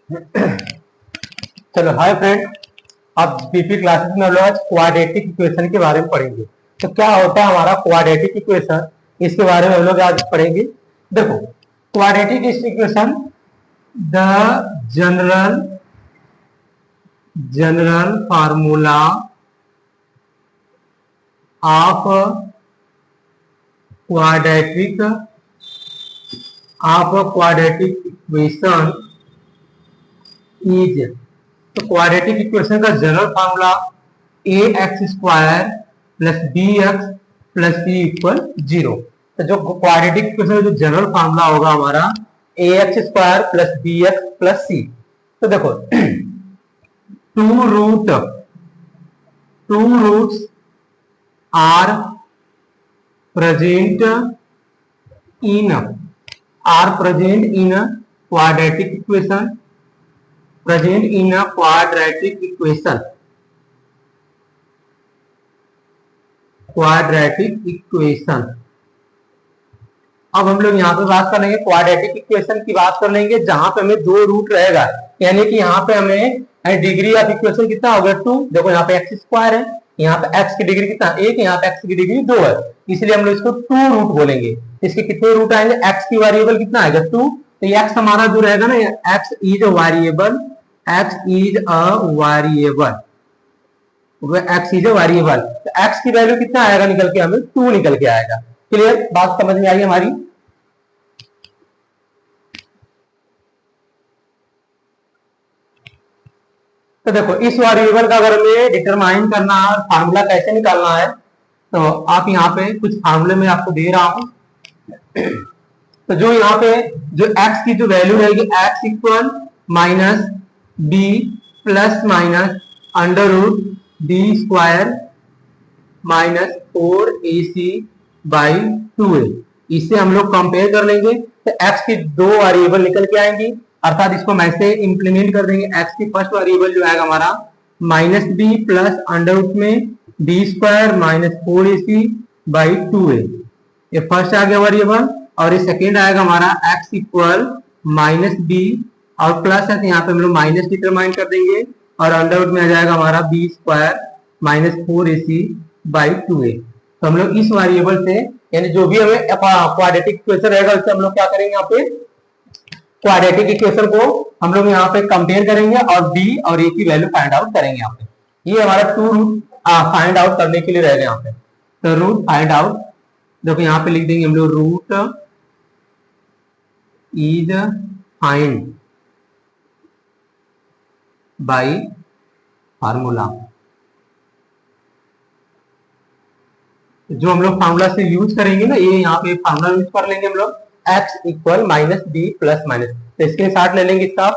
चलो hi friend, अब BP classes में हम लोग आज क्वाड्रेटिक इक्वेशन के बारे में पढ़ेंगे। तो क्या होता है हमारा क्वाड्रेटिक इक्वेशन, इसके बारे में हम लोग आज पढ़ेंगे। देखो, quadratic equation the general formula of quadratic equation is, तो क्वाड्रेटिक इक्वेशन का general formula a x square plus b x plus c equal 0। तो जो क्वाड्रेटिक इक्वेशन का जो जनरल फार्मूला होगा हमारा a x square plus b x plus c. तो देखो two roots are present in quadratic equation अब हम लोग यहाँ पे बात कर लेंगे क्वाड्रेटिक इक्वेशन की बात कर लेंगे, जहां पे हमें दो रूट रहेगा, यानी कि यहाँ पे हमें डिग्री ऑफ इक्वेशन कितना हो गया 2। देखो यहाँ पे एक्स स्क्वायर है, यहाँ पे एक्स की डिग्री कितना 1, यहाँ पे एक्स की डिग्री 2 है, इसलिए हम लोग इसको 2 रूट बोलेंगे। इसके कितने रूट आएंगे, एक्स की वेरिएबल कितना आएगा 2, तो ये एक्स हमारा जो रहेगा ना, एक्स इज अ वेरिएबल, तो एक्स की वैल्यू कितना आएगा निकल के, हमें 2 निकल के आएगा। क्लियर, बात समझ में आई हमारी। तो देखो इस वेरिएबल का अगर हमें डिटरमाइन करना है, फार्मूला कैसे निकालना है, तो आप यहाँ पे कुछ फार्मूले में आपको दे रहा हूं। तो जो यहाँ पे जो x की जो वैल्यू रहेगी, x equal minus B plus minus under root B square minus 4ac by 2a, इससे हम लोग कंपेयर कर लेंगे। तो x की दो वेरिएबल निकल के आएंगी, अर्थात इसको मैं से इंप्लीमेंट कर देंगे। x की फर्स्ट वेरिएबल जो आएगा हमारा minus B plus under root में b square minus 4ac by 2a, ये फर्स्ट आ गया वेरिएबल। और ये सेकेंड आएगा हमारा x इक्वल माइनस बी और प्लस है, तो यहाँ पे हम लोग माइनस डिटरमाइन कर देंगे, और अंडर रूट में आ जाएगा हमारा B square minus 4ac by 2a। तो हम लोग इस वेरिएबल से, यानी जो भी हमें क्वाड्रेटिक इक्वेशन रहेगा, उससे हम लोग क्या करेंगे, यहाँ पे क्वाड्रेटिक इक्वेशन को हम लोग यहाँ पे कंपेयर करेंगे और b और a की वैल्यू फाइंड आउट करेंगे। यहाँ पे ये हमारा 2 रूट फाइंड आउट करने के लिए रहेगा यहाँ पे। तो रूट फाइंड आउट, देखो यहाँ पे लिख देंगे हम लोग root is find by formula. जो हम लोग फार्मूला से यूज करेंगे ना, ये यहाँ पे फार्मूला यूज कर लेंगे हम लोग, x equal minus B plus minus, तो इसके साथ ले लेंगे इसका।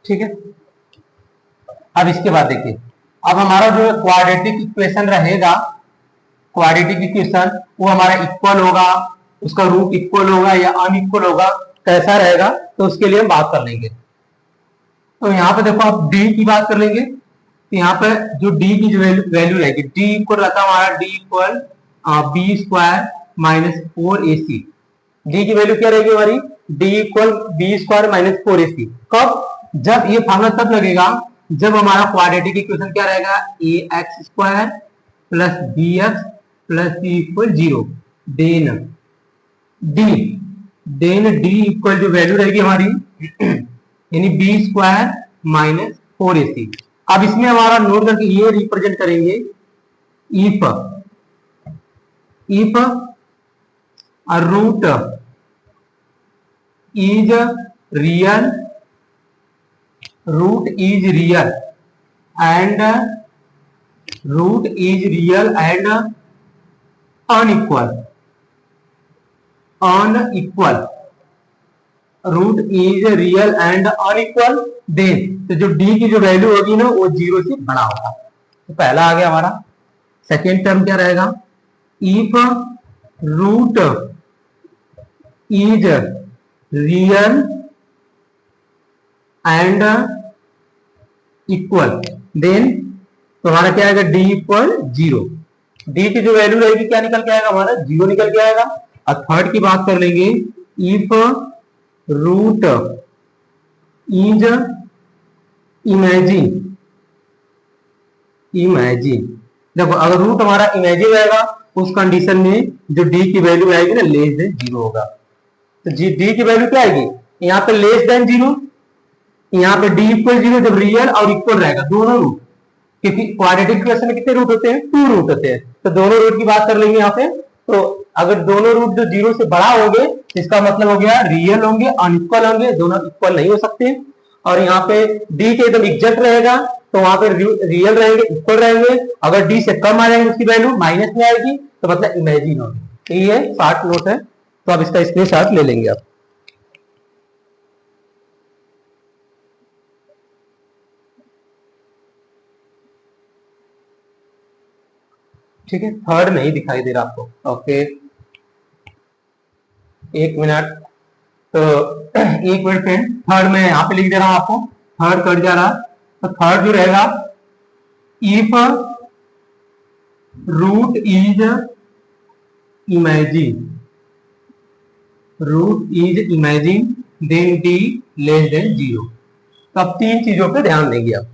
ठीक है, अब इसके बाद देखिए, अब हमारा जो क्वाड्रेटिक इक्वेशन रहेगा, क्वाड्रेटिक इक्वेशन वो हमारा इक्वल होगा, उसका रूट इक्वल होगा या अनइक्वल होगा, कैसा रहेगा, तो उसके लिए हम बात कर लेंगे। तो यहाँ पे देखो आप d की बात कर लेंगे, तो यहाँ पे जो d की जो वैल्यू रहेगी, d इक्वल रहता है हमारा d equal B square minus 4ac। d की वैल्यू क्या रहेगी हमारी, d equal B square minus 4ac। कब, जब ये फार्मूला तब लगेगा जब हमारा क्वाड्रेटिक इक्वेशन क्या रहेगा, a x square plus b x plus c equal 0। Then D equal जो वैल्यू रहेगी हमारी, यानी बी स्क्वायर माइनस 4ac। अब इसमें हमारा नोट करके ये रिप्रेजेंट करेंगे, if root is real and unequal, root is real and unequal, then तो जो डी की जो वैल्यू होगी ना, वो 0 से बड़ा होगा। तो पहला आ गया हमारा। सेकेंड टर्म क्या रहेगा, if root is real and equal, then तो हमारा क्या आएगा, डी इक्वल 0। डी की जो वैल्यू रहेगी क्या निकल के आएगा हमारा, 0 निकल के आएगा। और थर्ड की बात कर लेंगे, if root is imagine, imagine देखो अगर रूट हमारा इमेजिन रहेगा उस कंडीशन में जो डी की वैल्यू आएगी ना लेस देन 0 होगा। तो डी की वैल्यू क्या आएगी, यहाँ पे लेस देन 0, यहाँ पे डी इक्वल 0 जब रियल और इक्वल रहेगा दोनों रूट, क्योंकि क्वाड्रेटिक इक्वेशन में कितने रूट होते हैं, 2 रूट होते हैं। तो दोनों रूट की बात कर लेंगे यहाँ पे। तो अगर दोनों रूट जो 0 से बड़ा होंगे इसका मतलब हो गया रियल होंगे, अनइक्वल होंगे, दोनों इक्वल नहीं हो सकते। और यहाँ पे डी के एकदम एग्जैक्ट रहेगा तो वहां पे रियल रहेंगे, इक्वल रहेंगे। अगर डी से कम आ जाएंगे उसकी वैल्यू माइनस में आएगी, तो मतलब इमेजिन होगी। तो ये शॉर्ट नोट है, तो आप इसका स्क्रीनशॉट ले लेंगे आप। ठीक है, थर्ड नहीं दिखाई दे रहा आपको, ओके एक मिनट। तो एक मिनट फ्रेंड, थर्ड में यहाँ पे लिख दे रहा हूं आपको, थर्ड कट जा रहा। तो थर्ड जो रहेगा, if root is imagine, root is imagine then D less than 0। तो अब 3 चीजों पे ध्यान देंगे आप।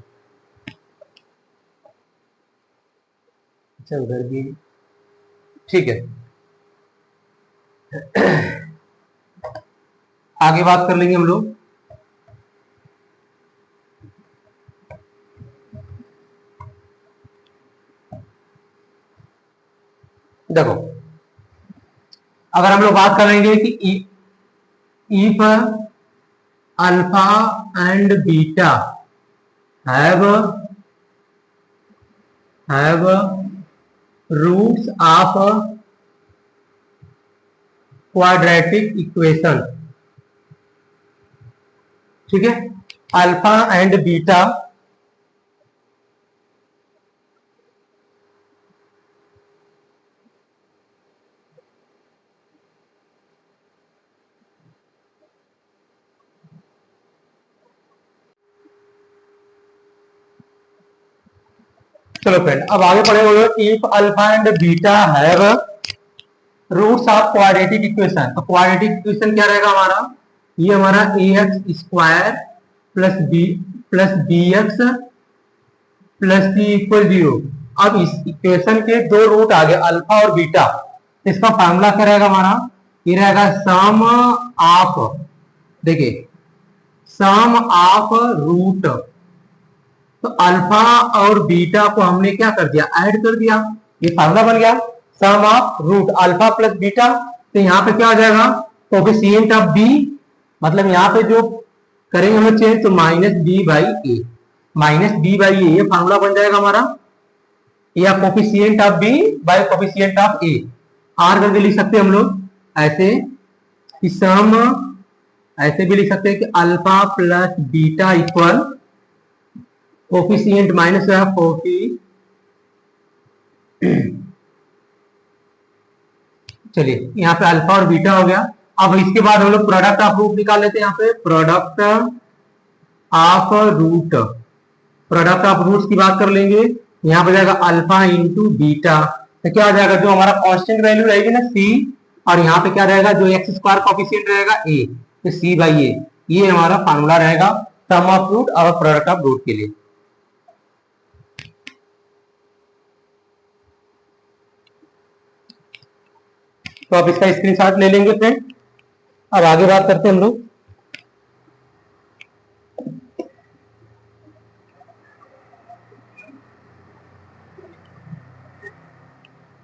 अच्छा उधर भी ठीक है। आगे बात कर लेंगे हम लोग। देखो अगर हम लोग बात करेंगे कि if alpha and beta have roots of quadratic equation, ठीक है, अल्फा एंड बीटा चलो फ्रेंड अब आगे पढ़े बोलो, if alpha and beta have roots of quadratic equation. तो क्वाड्रेटिक इक्वेशन क्या रहेगा हमारा, ये हमारा a x square plus b x plus c equal 0। अब इस इक्वेशन के 2 रूट आ गए अल्फा और बीटा, इसका फॉर्मूला क्या रहेगा हमारा, ये रहेगा सम ऑफ, देखिए सम ऑफ रूट। तो अल्फा और बीटा को हमने क्या कर दिया, ऐड कर दिया, ये फार्मूला बन गया sum of root alpha plus beta. तो यहाँ पे क्या हो जाएगा, कोफिशिएंट ऑफ बी, मतलब यहाँ पे जो करेंगे हम चेंज, तो minus b by a, minus b by a, ये फार्मूला बन जाएगा हमारा, या coefficient of b by coefficient of a. आर करके लिख सकते हैं हम लोग ऐसे कि सम, ऐसे भी लिख सकते हैं कि alpha plus beta equal coefficient minus coffee, चलिए यहाँ पे अल्फा और बीटा हो गया। अब इसके बाद हम लोग प्रोडक्ट ऑफ रूट निकाल लेते हैं, यहाँ पे product of root, product of roots की बात कर लेंगे। यहाँ पे जाएगा अल्फा इंटू बीटा, तो क्या हो जाएगा, जो हमारा कांस्टेंट वैल्यू रहेगी ना सी, और यहाँ पे क्या रहेगा जो एक्स स्क्वायर कोफिशिएंट रहेगा ए, तो सी बाई ए, ये हमारा फार्मूला रहेगा सम ऑफ रूट और प्रोडक्ट ऑफ रूट के लिए। तो आप इसका स्क्रीनशॉट ले लेंगे फ्रेंड। अब आगे बात करते हैं हम लोग।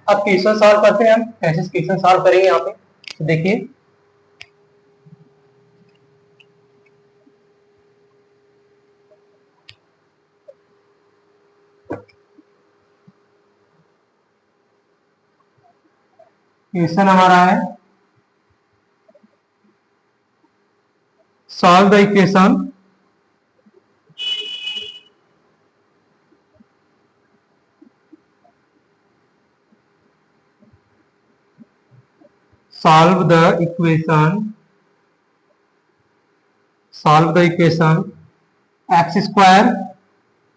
अब क्वेश्चन सॉल्व करते हैं, हम कैसे क्वेश्चन सॉल्व करेंगे यहाँ पे, तो देखिए क्वेश्चन हमारा है solve the equation solve the equation x square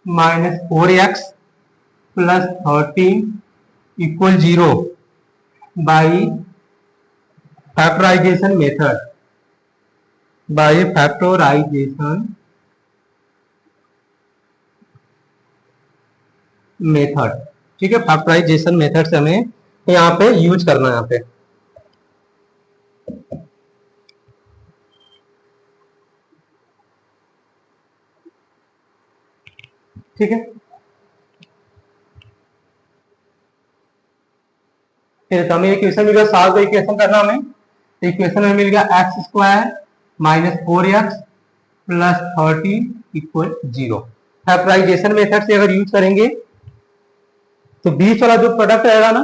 minus 4x plus 13 equal 0 by factorization method, by factorization method. ठीक है, फैक्टराइजेशन मेथड से हमें यहाँ पे यूज करना है यहाँ पे। ठीक है, फिर तो हमें इक्वेशन मिल गया, सॉल्व द इक्वेशन करना हमें। तो इक्वेशन में मिल गया X square minus 4x plus 30 equal 0। Factorization method से अगर यूज करेंगे तो बीच वाला जो प्रोडक्ट रहेगा ना,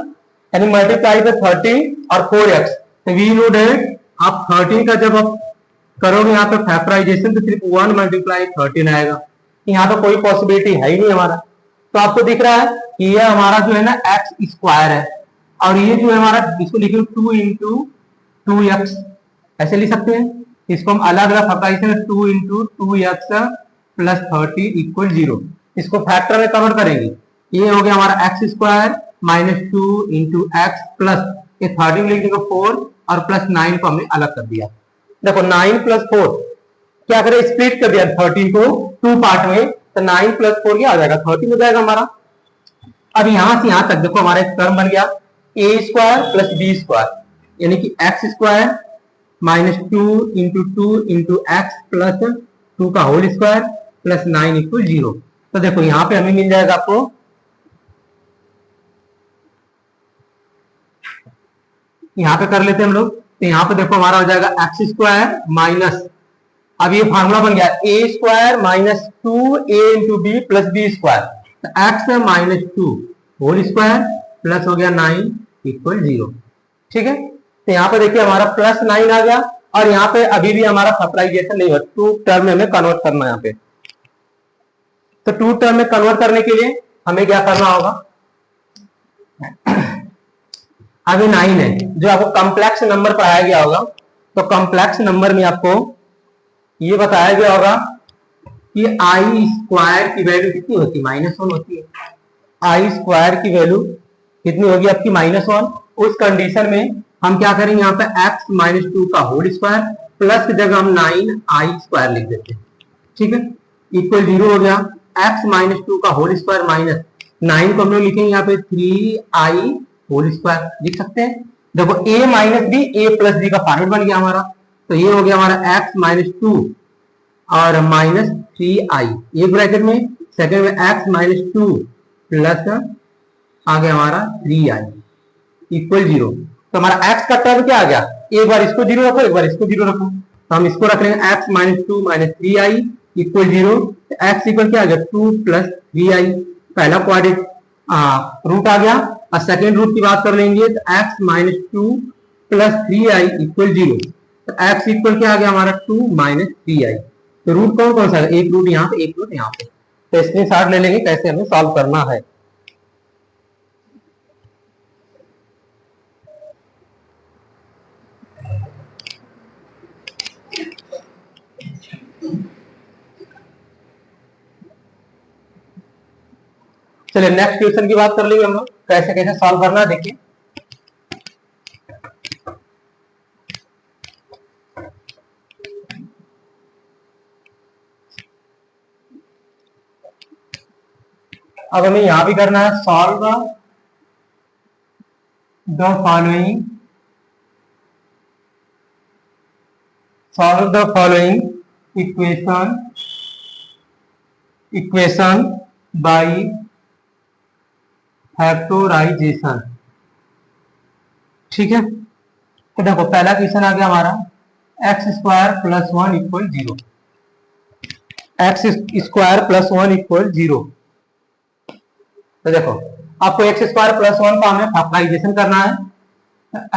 यानी मल्टीप्लाई बाय 30 और 4x, तो वी नो डेट आप 13 का जब आप करोगे यहाँ पे फैक्टराइजेशन तो सिर्फ 1 मल्टीप्लाई 13 आएगा। यहाँ पे कोई पॉसिबिलिटी है ही नहीं हमारा। तो आपको दिख रहा है कि ये हमारा जो है ना एक्स स्क्वायर है, और ये जो है हमारा, इसको लिखे 2 इंटू 2x, ऐसे लिख सकते हैं। इसको हम अलग अलग factorisation 2 into 2x plus 30 equal 0, इसको फैक्टर में कन्वर्ट करेंगे। ये हो गया हमारा X square minus 2 into x plus ये 30 लिख देंगे 4 और प्लस 9 को हमने अलग कर दिया। देखो 9 प्लस 4 क्या करें, स्प्लिट कर दिया 30 को 2 पार्ट में, तो 9 प्लस 4 क्या आ जाएगा 30 हो जाएगा हमारा। अब यहां से यहां तक देखो हमारा एक टर्म बन गया a square plus b square, यानी कि x square minus 2 into x plus 2 का होल स्क्वायर प्लस 9 इक्वल 0। तो देखो यहां पे हमें मिल जाएगा आपको, यहां पे कर लेते हैं हम लोग। तो यहां पे देखो हमारा हो जाएगा एक्स स्क्वायर माइनस, अब ये फार्मूला बन गया a square minus 2a into b plus b square, तो x minus 2 whole square plus हो गया 9 इक्वल 0। ठीक है, तो यहाँ पे देखिए हमारा प्लस 9 आ गया, और यहाँ पे अभी भी हमारा फैक्टराइजेशन नहीं हुआ, 2 टर्म में हमें कन्वर्ट करना है यहाँ पे। तो 2 टर्म में कन्वर्ट करने के लिए हमें क्या करना होगा, अभी 9 है जो आपको कॉम्प्लेक्स नंबर पढ़ाया गया होगा, तो कॉम्प्लेक्स नंबर में आपको ये बताया गया होगा कि आई स्क्वायर की वैल्यू कितनी होती है, -1 होती है। आई स्क्वायर की वैल्यू कितनी होगी आपकी -1। उस कंडीशन में हम क्या करेंगे, यहाँ पे x माइनस 2 का होल स्क्वायर प्लस की जगह हम 9 आई स्क्वायर लिख देते हैं। ठीक है, इक्वल 0 हो गया, x माइनस 2 का होल स्क्वायर माइनस 9 को हम लोग लिखेंगे यहाँ पे 3i होल स्क्वायर लिख सकते हैं। देखो a minus B A plus B का फॉर्मूला बन गया हमारा, तो ये हो गया हमारा x माइनस 2 और माइनस 3i, एक ब्रैकेट में, सेकंड में x माइनस 2 प्लस आ गया हमारा 3i इक्वल 0। तो हमारा x का टर्म क्या आ गया, एक बार इसको 0 रखो एक बार इसको 0 रखो, तो हम इसको रख लेंगे x minus 2 minus 3i equal 0। x equal क्या आ गया 2 प्लस 3i, पहला क्वाड्रेट रूट आ गया, और सेकेंड रूट की बात कर लेंगे तो x minus 2 plus 3i equal 0। तो x इक्वल क्या आ गया हमारा 2 माइनस 3i। तो रूट कौन कौन सा है, एक रूट यहाँ पे एक रूट यहाँ पे, तो इसमें स्टार्ट ले लेंगे कैसे हमें सॉल्व करना है। चलिए नेक्स्ट क्वेश्चन की बात कर लेंगे हम लोग, कैसे कैसे सॉल्व करना है देखिए। अब हमें यहां भी करना है, solve the following, solve the following equation by factorization. ठीक है, तो देखो पहला क्वेश्चन आ गया हमारा X square plus 1 equal 0, X square plus 1 equal 0। तो देखो आपको एक्स स्क्वायर प्लस 1 का हमें फैक्टराइजेशन करना है,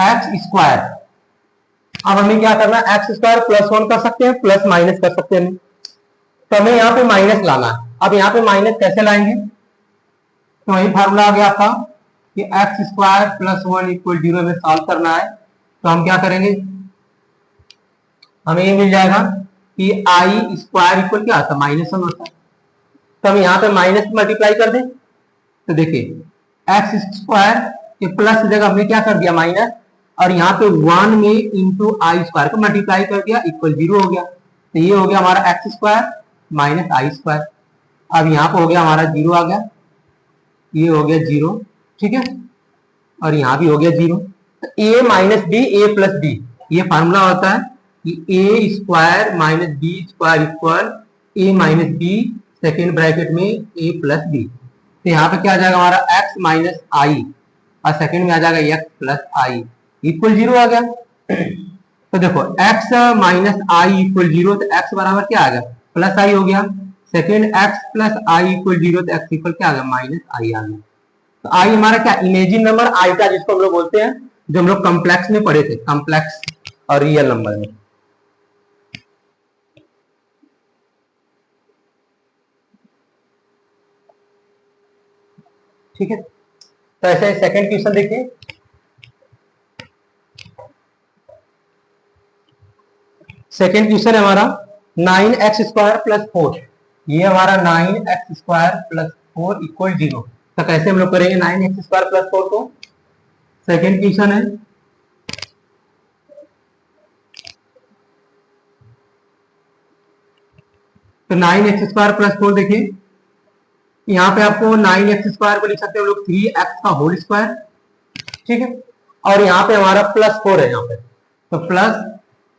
एक्स स्क्वायर, अब हमें क्या करना है, एक्स स्क्वायर प्लस 1 कर सकते हैं प्लस माइनस कर सकते हैं, तो हमें यहाँ पे माइनस लाना है। अब यहाँ पे माइनस कैसे लाएंगे, तो वही फार्मूला आ गया आपका कि एक्स स्क्वायर प्लस 1 इक्वल 0 में सॉल्व करना है। तो हम क्या करेंगे, हमें ये मिल जाएगा कि आई स्क्वायर इक्वल क्या आता है -1 होता है, तो हम यहाँ पे माइनस मल्टीप्लाई कर दें, तो देखिए एक्स स्क्वायर ये प्लस की जगह हमने क्या कर दिया माइनस, और यहाँ पे 1 में इंटू आई स्क्वायर को मल्टीप्लाई कर दिया, इक्वल 0 हो गया। तो ये हो गया हमारा एक्स स्क्वायर माइनस आई स्क्वायर। अब यहाँ पे हो गया हमारा 0 आ गया, ये हो गया 0, ठीक है, और यहाँ भी हो गया 0। तो a minus B A plus b, ये फार्मूला होता है कि a square minus b square equal a minus b second bracket में ए प्लस बी। तो यहाँ पे क्या आ जाएगा हमारा एक्स माइनस आई, और सेकेंड में आ जाएगा एक्स प्लस आई इक्वल 0 आ गया। तो देखो x माइनस आई इक्वल 0, तो x बराबर क्या आ गया प्लस आई हो गया। Second x plus I equal 0, तो x इक्वल क्या आ गया माइनस आई आ गया। तो आई हमारा क्या इमेजिन नंबर आई का, जिसको हम लोग बोलते हैं, जो हम लोग कॉम्प्लेक्स में पढ़े थे, कॉम्प्लेक्स और रियल नंबर में। ठीक है, तो ऐसे सेकंड क्वेश्चन देखिए। सेकेंड क्वेश्चन है हमारा 9x स्क्वायर प्लस 4, ये हमारा 9x स्क्वायर प्लस 4 इक्वल 0। तो कैसे हम लोग करेंगे 9x स्क्वायर प्लस 4 को। सेकेंड क्वेश्चन है तो 9x स्क्वायर प्लस 4, देखिए यहाँ पे आपको 9x स्क्वायर को लिख सकते हैं हम लोग 3x का होल स्क्वायर, ठीक है, और यहाँ पे हमारा प्लस 4 है यहाँ पे, तो प्लस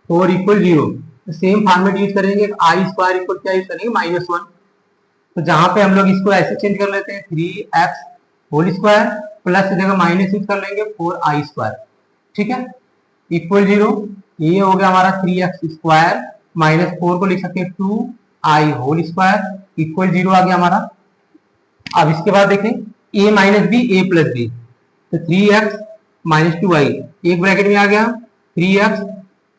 4 इक्वल 0। तो सेम फॉर्मेट यूज करेंगे, आई स्क्वायर इक्वल क्या यूज करेंगे -1। तो जहां पे हम लोग इसको ऐसे चेंज कर लेते हैं 3x होल स्क्वायर प्लस की जगह माइनस यूज कर लेंगे 4i स्क्वायर, ठीक है, इक्वल 0। ये हो गया हमारा 3x स्क्वायर माइनस 4 को लिख सकते हैं 2i होल स्क्वायर इक्वल 0 आ गया हमारा। अब इसके बाद देखें a minus B A plus B, तो 3x माइनस 2i एक ब्रैकेट में आ गया, 3x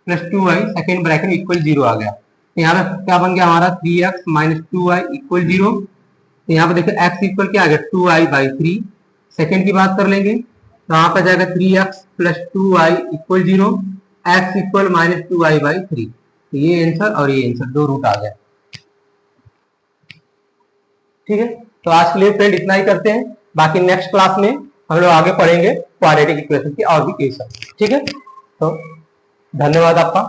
plus 2i second bracket equal 0 आ गया। तो यहाँ पे क्या बन गया हमारा 3x माइनस 2i इक्वल 0। तो यहाँ पे देखिए x इक्वल क्या आ गया 2i बाई 3। सेकेंड की बात कर लेंगे तो यहाँ पे जाएगा 3x plus 2i equal 0, x equal minus 2i by 3। तो ये आंसर और ये आंसर दो रूट आ गया। ठीक है, तो आज के लिए फ्रेंड इतना ही करते हैं, बाकी नेक्स्ट क्लास में हम लोग आगे पढ़ेंगे क्वाड्रेटिक इक्वेशन की और भी केस। ठीक है, तो धन्यवाद आपका।